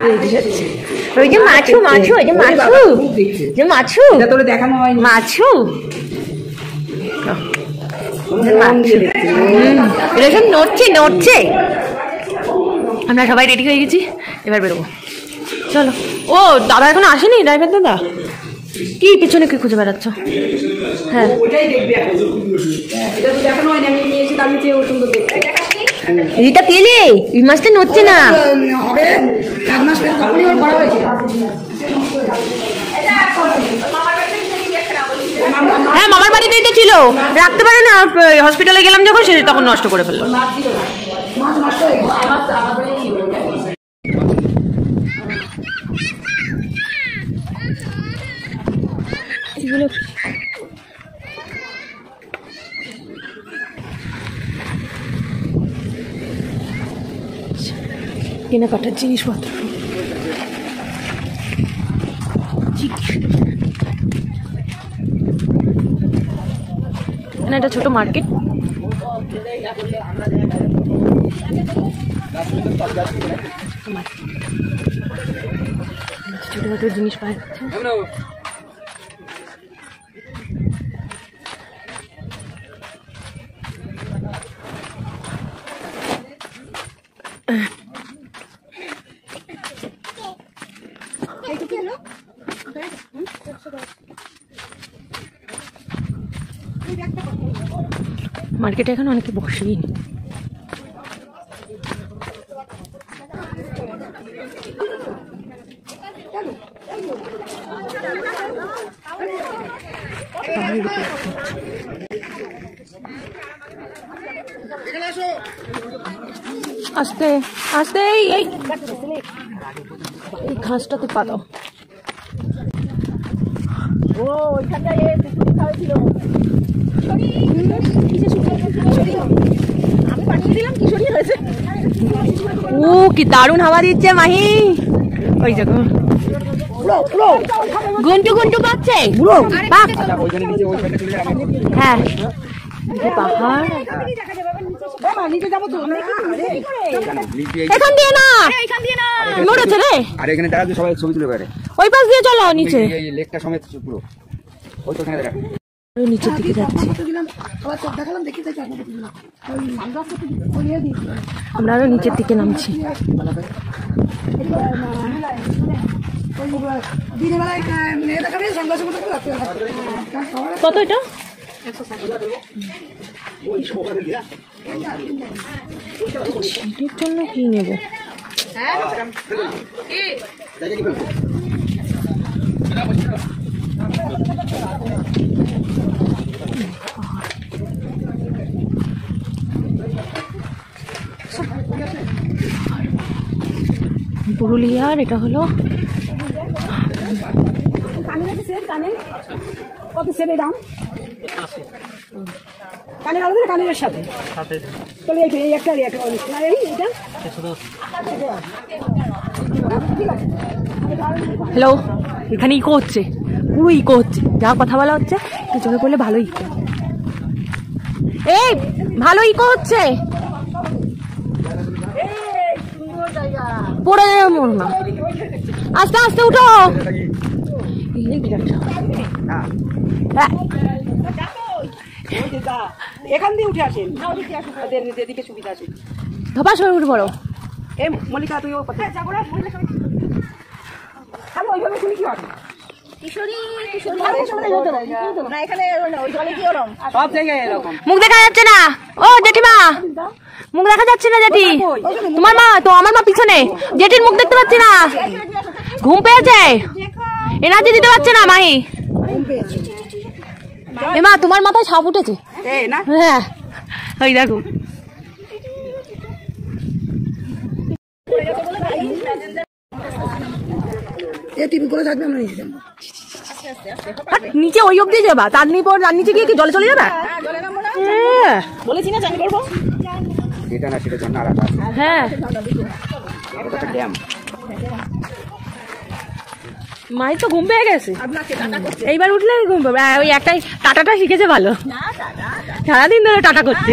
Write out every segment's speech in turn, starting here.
ওই যে মাছু মাছু ওই যে মাছু যে মাছু তোরে দেখানো হয়নি মাছু এটা সব নড়ছে নড়ছে। আমরা সবাই রেডি হয়ে গেছি, এবার বেরোবো। চলো। ও দাদা এখন আসেনি, ড্রাইভার দাদা? কি পিছনে কি খুঁজে বেড়াচ্ছ? হ্যাঁ এটা তেলে এই মাছটা নড়ছে না। হ্যাঁ মামার বাড়িতেই তো ছিল, রাখতে পারে না, হসপিটালে গেলাম যখন সে তখন নষ্ট করে ফেললো। কেনাকাটার জিনিসপত্র, একটা ছোট মার্কেট। ছোটখাটো জিনিস পাওয়া যাচ্ছে। মার্কেটে এখন অনেকে বসেই নি। আস্তে আস্তে এই ঘাসটাতে পা দাও। ও কি দারুণ হাওয়া দিচ্ছে মাহি, ওই দেখো ঘন্টু ঘন্টু পাচ্ছে। হ্যাঁ পাহাড় এখান দিয়ে না নড়েছে রে, আর এখানে দাঁড়াতে সবাই ছবি তুলে পারে। ওই পাশ দিয়ে চলো নিচে, এই লেকটা সমেত পুরো ওই তো এখানে দেখা নিচের দিকে যাচ্ছি। আমরা আরো নিচের দিকে নামছি। কত এটা? ছিটের জন্য কি নেব? পুরুলিয়ার এটা হলো কত সেবে দাম কানের আলাদা কানের সাথে তাহলে এই একটা এইটা। হ্যালো, এখানে ইকো হচ্ছে, পুরো ইকো হচ্ছে, যা কথা বলা হচ্ছে চোখে পড়লে ভালো ইকো, এই ভালো ইকো হচ্ছে। পড়ে যাবে মন না, আস্তে আস্তে উঠো। এখান দিয়ে উঠে আসেন, এদিকে সুবিধা আছে। ধপাস হয়ে উঠে পড়ো। এই মল্লিকা তুই ওইভাবে শুনি কি হবে? সব জায়গায় এরকম মুখ দেখা যাচ্ছে না। ও জেঠিমা মুখ দেখা যাচ্ছে না। জেঠি তোমার মা তো, আমার মা পিছনে, জেঠির মুখ দেখতে পাচ্ছি না। ঘুম পেয়েছে, এনার্জি দিতে পারছে না মাহি। এ মা তোমার মাথায় সাপ উঠেছে। হ্যাঁ ওই দেখো। নিচে ওই অব্দি যাবা, তার নিচে গিয়ে কি জলে চলে যাবে? বলেছি না চান করবো। হ্যাঁ মায়ের তো ঘুম পেয়ে গেছে, এইবার উঠলে ঘুম পাবে। ওই একটাই টাটাটা শিখেছে ভালো, সারাদিন ধরে টাটা করছে।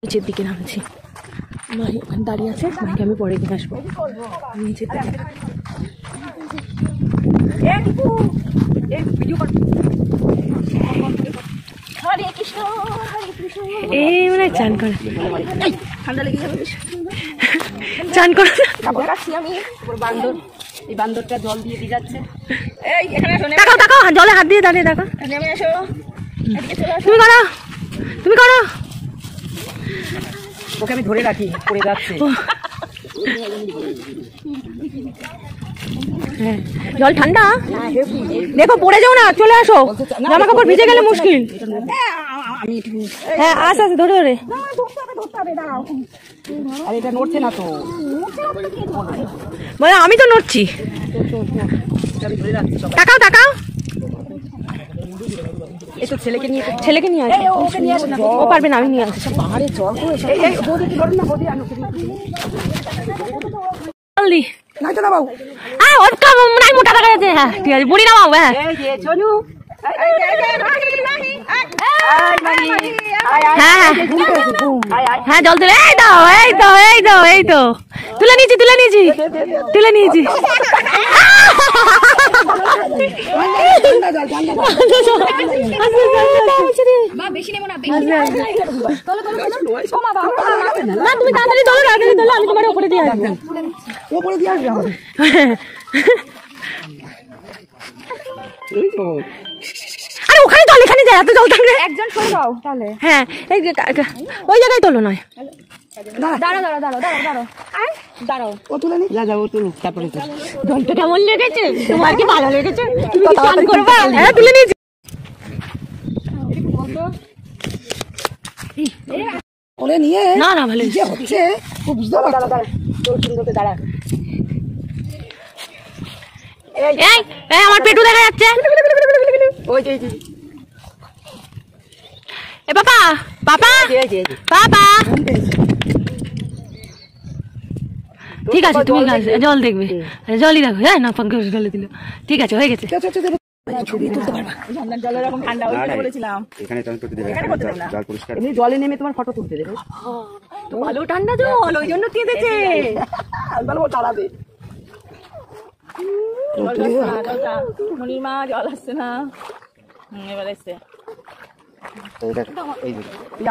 নিচের দিকে নামছি, মাহি ওখানে দাঁড়িয়ে আছে, মাহিকে আমি পরে নিয়ে আসবো নিচে থেকে। এই মানে চান করে ঠান্ডা লেগে যাবে। চান করে আমি বান্দর, এই বান্দরটা জল দিয়ে দিয়ে যাচ্ছে। এই এখানে আসো, তাকাও তাকাও, জলে হাত দিয়ে দাঁড়িয়ে দেখো। নেমে আসো, তুমি করো, তুমি করো। ওকে আমি ধরে রাখি, পড়ে যাচ্ছে। হ্যাঁ জল ঠান্ডা, দেখো পড়ে যাও না, চলে আসো, জামা কাপড় ভিজে গেলে মুশকিল। হ্যাঁ আস্তে আস্তে ধরে ধরে। আর এটা নড়ছে না তো, মানে আমি তো নড়ছি। তাকাও তাকাও, এই তো ছেলেকে নিয়ে আসো। ওকে নিয়ে আসো না, ও পারবে না, আমি নিয়ে আসছি। পাহাড়ে জল তো এসে এই বৌদি কি বলেন না, বৌদি আনো জলদি নাই তো না বাবু। ওর কাম নাই, মোটা দেখা যাচ্ছে। হ্যাঁ ঠিক আছে, বুড়ি নামাও। হ্যাঁ এই যে চলু, হ্যাঁ হ্যাঁ জল তুলে, এই দাও এই তো এই তো এই তো তুলে নিয়েছি তুলে নিয়েছি তুলে নিয়েছি। না তুমি তাড়াতাড়ি তোলো, তাড়াতাড়ি তোলো, আমি তোমার উপরে দিয়ে আসবো। ওপরে দিয়ে আসবে আমাদের। আরে ওখানে জল, এখানে যায়, এত জল থাকবে। একজন সরে দাও তাহলে। হ্যাঁ এই ওই জায়গায় তোলো নয়। দাঁড়াও দাঁড়াও দাঁড়াও দাঁড়াও দাঁড়াও দাঁড়াও, ও তুলে নি, যা যাও তুলো, তারপরে জলটা কেমন লেগেছে তোমার, কি ভালো লেগেছে? তুমি কি স্নান করবা? হ্যাঁ তুলে নিয়েছি। ওরে নিয়ে না না ভালো যে হচ্ছে খুব বুঝতে পারছো। দাঁড়া দাঁড়া, তোর সুন্দরতে দাঁড়া। এই এই আমার পেটু দেখা যাচ্ছে। ওই যে এ পাপা পাপা পাপা, ঠিক আছে তুমি জল দেখবে, জলই দেখো। হ্যাঁ না পঙ্কজ জলে দিল, ঠিক আছে হয়ে গেছে। ছবি তুলতে পারবা, জলের এরকম ঠান্ডা, ওই তো বলেছিলাম এখানে চান করতে দেবে, জল পরিষ্কার। এমনি জলে নেমে তোমার ফটো তুলতে দেবে। তো ভালো ঠান্ডা জল, ওই জন্য কেঁদেছে। বলবো চালাবে। মা জল আসছে না, এবার আসছে।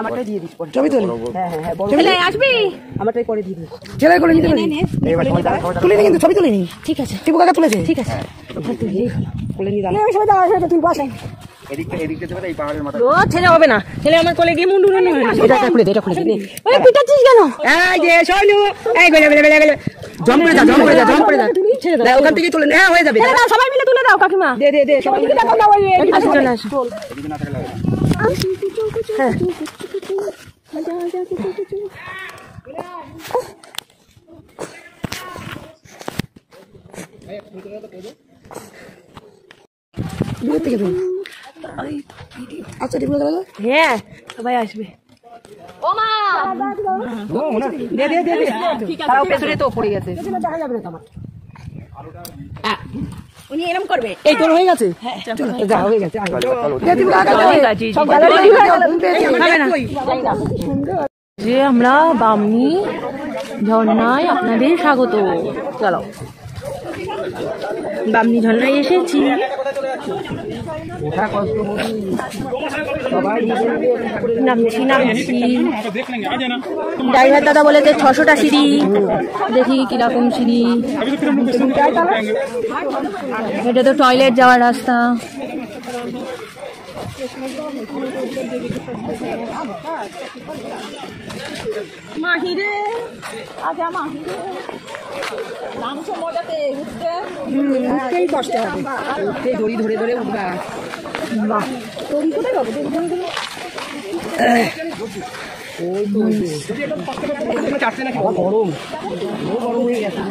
আমারটাই দিয়ে দিস, ছবি তুলি। হ্যাঁ হ্যাঁ হ্যাঁ, ছেলে আসবি, আমারটাই পরে দিয়ে দিস। ছেলে করে নিতে পারি, তুলে নি কিন্তু ছবি তুলে নি। ঠিক আছে টিপু কাকা তুলেছে, ঠিক আছে তুলে নি। ওই সময় দাঁড়া, তুই বসে এদিকটা দেবে, এই পাহাড়ের মাথা। ও ছেলে হবে না, ছেলে আমার কোলে গিয়ে মুন্ডু নেই। এটা খুলে দে, এটা খুলে দে। ওই পিটাচ্ছিস কেন? এই যে শোনু, এই গলে গলে গলে জম্প করে যা, জম্প করে যা, জম্প করে যা। দাও ওখান থেকে তুলে নে, হ্যাঁ হয়ে যাবে। ছেলে দাও, সবাই মিলে তুলে দাও কাকিমা। দে দে দে, সবাই মিলে দেখো না, ওই আসো চলে আসো। এদিকে না থাকলে হবে না। হ্যাঁ দূর থেকে তুল। আচ্ছা টিপু কাকা, হ্যাঁ সবাই আসবে। ও মা দে দে দে দে, তারাও পেছনে তো পড়ে গেছে। দেখা যাবে না তোমার, উনি এরকম করবে। এই তোর হয়ে গেছে, যা হয়ে গেছে। দে টিপু কাকা, সব গালে যে আমরা বামনি ঝর্ণায় আপনাদের স্বাগত। চলো বামনি ঝর্ণায় এসেছি। নামছি নামছি। ড্রাইভার দাদা বলেছে 600টা সিঁড়ি, দেখি কিরকম সিঁড়ি। এটা তো টয়লেট যাওয়ার রাস্তা। মাহিরে আচ্ছা মাহিরে নামছ মজাতে উঠতে, উঠতেই কষ্ট হবে, উঠতেই দড়ি ধরে ধরে উঠবা। বাহ, দড়ি কোথায় পাবো? দড়ি ধরে ধরে ওই তো চাটছে না, গরম গরম হয়ে গেছে।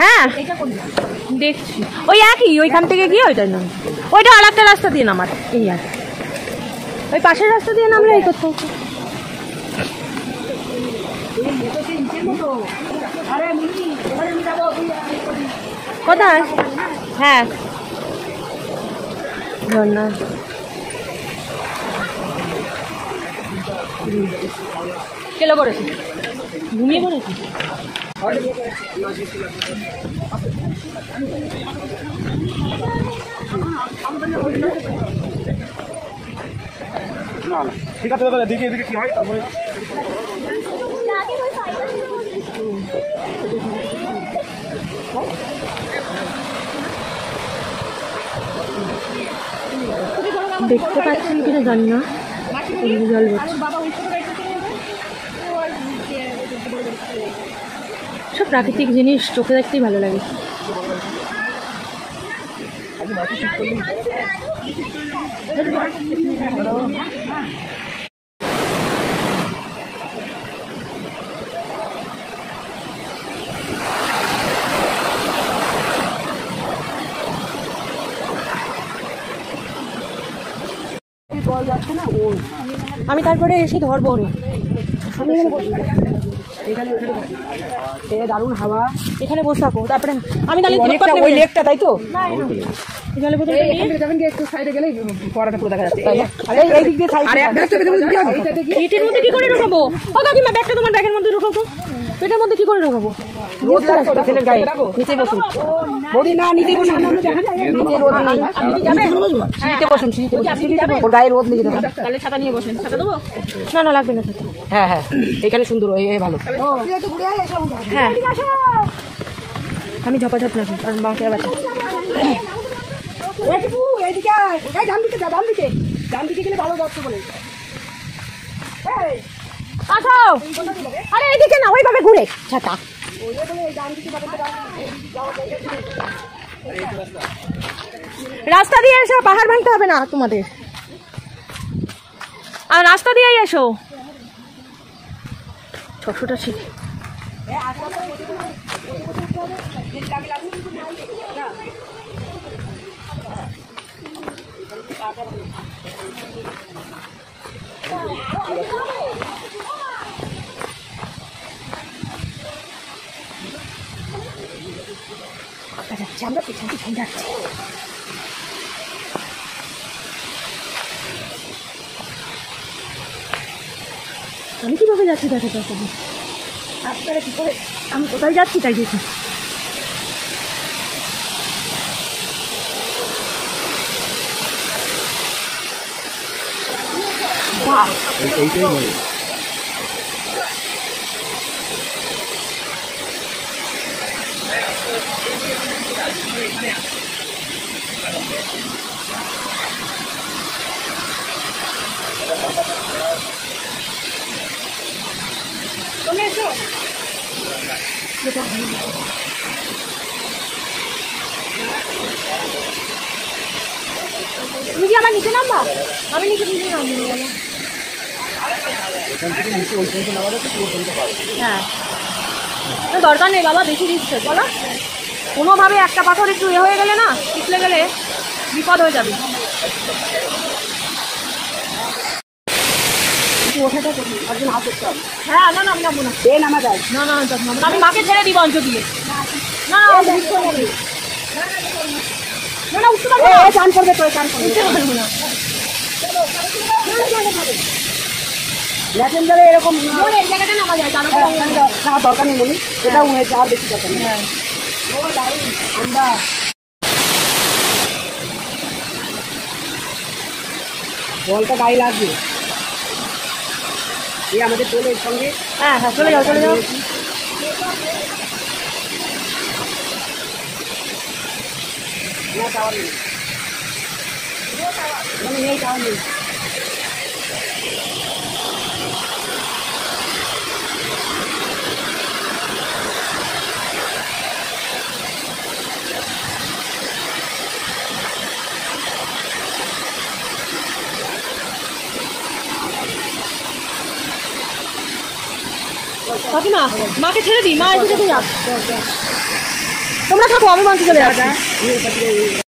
হ্যাঁ দেখছি, ওই একই, ওইখান থেকে গিয়ে ওইটার নাম, ওইটা আর একটা রাস্তা দিয়ে নামার। এই আর ওই পাশের রাস্তা দিয়ে নামলে এই কোথাও। কোথায়? হ্যাঁ ঝর্ণা কেলো করেছি ঘুমিয়ে পড়েছি ঠিক আছে দাদা, এদিকে এদিকে কি হয় তারপরে দেখতে পাচ্ছেন কিনা জানি না, জল পড়ছে। সব প্রাকৃতিক জিনিস চোখে দেখতেই ভালো লাগে। আমি তারপরে এসে ধরবো দারুণ হাওয়া, এখানে বসে থাকো, তারপরে আমি তাহলে ওই লেকটা, তাই তো? জলে বোতল একটু সাইডে গেলে পড়াটা পুরো দেখা যাচ্ছে। পেটের মধ্যে কি করে ঢোকাবো? ও কাকিমা, ব্যাগটা তোমার ব্যাগের মধ্যে ঢোকাবো। পেটের মধ্যে কি করে ঢোকাবো? ছেলের গায়ে নিচে বসুন বৌদি, না নিচে বসুন, নিচে রোদ নেই, সিঁড়িতে বসুন, ওর গায়ে রোদ লেগে যাবে। তাহলে ছাতা নিয়ে বসেন, ছাতা দেবো? না না, লাগবে না ছাতা। হ্যাঁ হ্যাঁ, এখানে সুন্দর, এই ভালো। হ্যাঁ, আমি ঝপাঝপ রাখি কারণ বাঁকে বাচ্চা। আরে এদিকে না, ওইভাবে ঘুরে ছাতা। রাস্তা দিয়ে এসো, পাহাড় ভাঙতে হবে না তোমাদের, আর রাস্তা দিয়েই এসো। 600টা ছিল। আমরা পিছন পিছন যাচ্ছি। আমি কিভাবে যাচ্ছি দেখো তো, আপনারা কি করে, আমি কোথায় যাচ্ছি তাই দেখি। এইটাই বলে তুমি কি আমার নিচে নামবা? আমি নিচে নিচে নামবো। হ্যাঁ, দরকার নেই বাবা, বেশি দিচ্ছে বলো। কোনোভাবে একটা পাথর একটু হয়ে গেলে না, পিছলে গেলে বিপদ হয়ে যাবে। হ্যাঁ, না না, আমি নামবো না। নামা যায় না না, আমি মাকে ছেড়ে দিব অঞ্চ দিয়ে। না না, না উঠতে পারবো না, চান করবে তো, চান করবে, উঠতে পারবো না। লেখেন ধরে এরকম এই জায়গাটা নামা যায়, তার না দরকার নেই বলি, এটাও হয়েছে, আর বেশি দরকার নেই। আমরা জলটা গায়ে লাগবে, এই আমাদের চলে সঙ্গে। হ্যাঁ হ্যাঁ, চলে যাও চলে যাও। না টাওয়ার নেই, নেই টাওয়ার নেই। কাকিমা, মাকে ছেড়ে দিই, মা এসে যেতে যাক। তোমরা থাকো, আমি মাকে চলে যাচ্ছি।